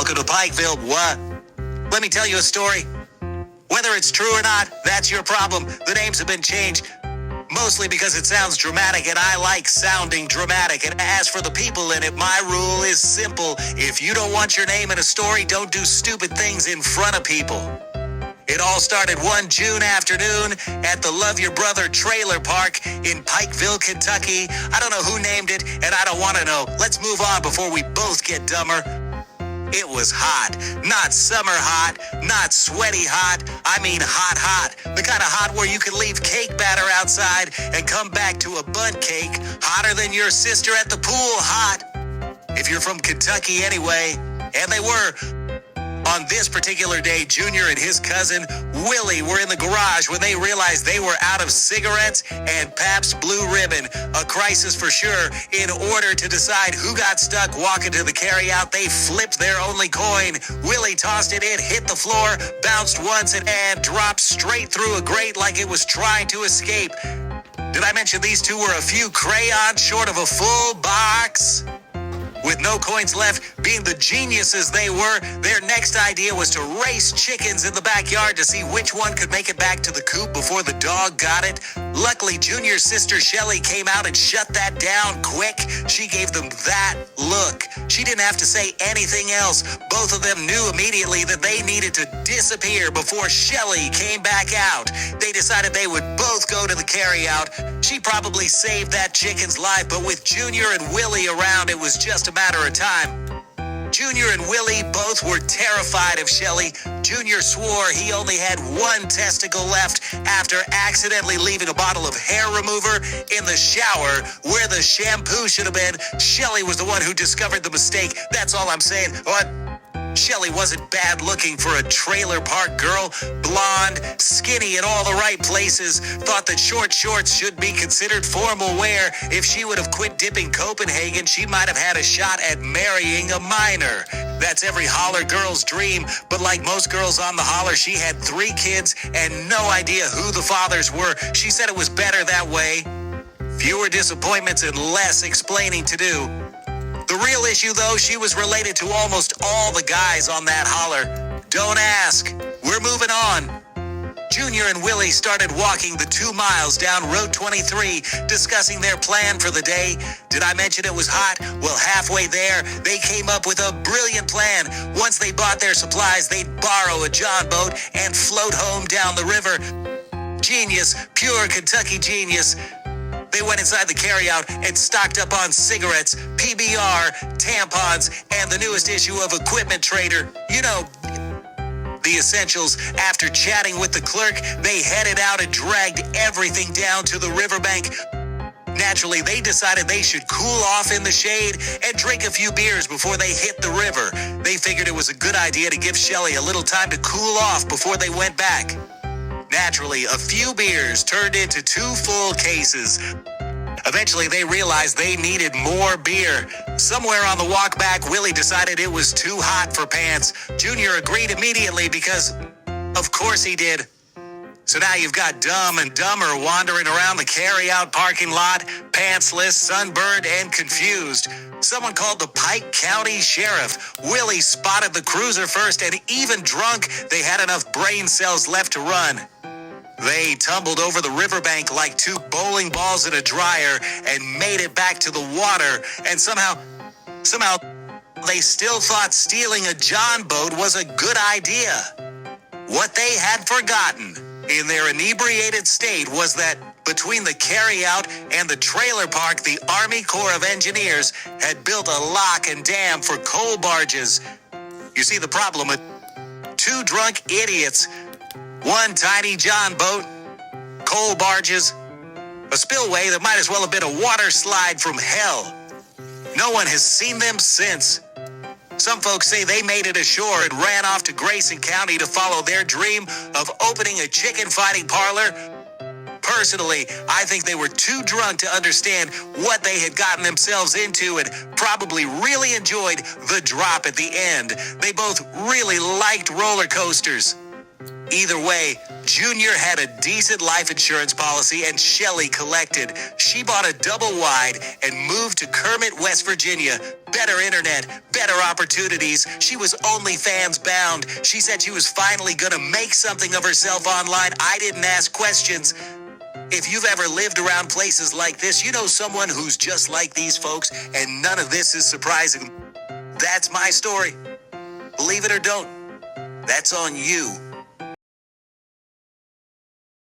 welcome to Pikeville. What? Let me tell you a story. Whether it's true or not, that's your problem. The names have been changed, mostly because it sounds dramatic, and I like sounding dramatic. And as for the people in it, my rule is simple. If you don't want your name in a story, don't do stupid things in front of people. It all started one June afternoon at the Love Your Brother trailer park in Pikeville, Kentucky. I don't know who named it, and I don't want to know. Let's move on before we both get dumber. It was hot. Not summer hot, not sweaty hot. I mean hot. The kind of hot where you can leave cake batter outside and come back to a bundt cake. Hotter than your sister at the pool hot. If you're from Kentucky anyway. And they were. On this particular day, Junior and his cousin, Willie, were in the garage when they realized they were out of cigarettes and Pabst Blue Ribbon. A crisis for sure. In order to decide who got stuck walking to the carryout, they flipped their only coin. Willie tossed it in, hit the floor, bounced once, and dropped straight through a grate like it was trying to escape. Did I mention these two were a few crayons short of a full box? With no coins left, being the geniuses they were, their next idea was to race chickens in the backyard to see which one could make it back to the coop before the dog got it. Luckily, Junior's sister Shelly came out and shut that down quick. She gave them that look. She didn't have to say anything else. Both of them knew immediately that they needed to disappear before Shelly came back out. They decided they would both go to the carryout. She probably saved that chicken's life, but with Junior and Willie around, it was just a matter of time. Junior and Willie both were terrified of Shelly. Junior swore he only had one testicle left after accidentally leaving a bottle of hair remover in the shower where the shampoo should have been. Shelly was the one who discovered the mistake. That's all I'm saying. What? Shelly wasn't bad looking for a trailer park girl. Blonde, skinny in all the right places. Thought that short shorts should be considered formal wear. If she would have quit dipping Copenhagen, she might have had a shot at marrying a minor. That's every holler girl's dream. But like most girls on the holler, she had 3 kids and no idea who the fathers were. She said it was better that way. Fewer disappointments and less explaining to do. The real issue, though, she was related to almost all the guys on that holler. Don't ask. We're moving on. Junior and Willie started walking the 2 miles down Road 23, discussing their plan for the day. Did I mention it was hot? Well, halfway there, they came up with a brilliant plan. Once they bought their supplies, they'd borrow a John boat and float home down the river. Genius, pure Kentucky genius. They went inside the carryout and stocked up on cigarettes, PBR, tampons, and the newest issue of Equipment Trader. You know, the essentials. After chatting with the clerk, they headed out and dragged everything down to the riverbank. Naturally, they decided they should cool off in the shade and drink a few beers before they hit the river. They figured it was a good idea to give Shelly a little time to cool off before they went back. Naturally, a few beers turned into 2 full cases. Eventually, they realized they needed more beer. Somewhere on the walk back, Willie decided it was too hot for pants. Junior agreed immediately because, of course he did. So now you've got Dumb and Dumber wandering around the carryout parking lot, pantsless, sunburned, and confused. Someone called the Pike County Sheriff. Willie spotted the cruiser first, and even drunk, they had enough brain cells left to run. They tumbled over the riverbank like 2 bowling balls in a dryer and made it back to the water, and somehow, they still thought stealing a John boat was a good idea. What they had forgotten in their inebriated state was that between the carryout and the trailer park, the Army Corps of Engineers had built a lock and dam for coal barges. You see the problem with 2 drunk idiots, 1 tiny John boat, coal barges, a spillway that might as well have been a water slide from hell. No one has seen them since. Some folks say they made it ashore and ran off to Grayson County to follow their dream of opening a chicken fighting parlor. Personally, I think they were too drunk to understand what they had gotten themselves into and probably really enjoyed the drop at the end. They both really liked roller coasters. Either way, Junior had a decent life insurance policy and Shelley collected. She bought a double wide and moved to Kermit, West Virginia. Better internet, better opportunities. She was OnlyFans bound. She said she was finally gonna make something of herself online. I didn't ask questions. If you've ever lived around places like this, you know someone who's just like these folks, and none of this is surprising. That's my story. Believe it or don't, that's on you.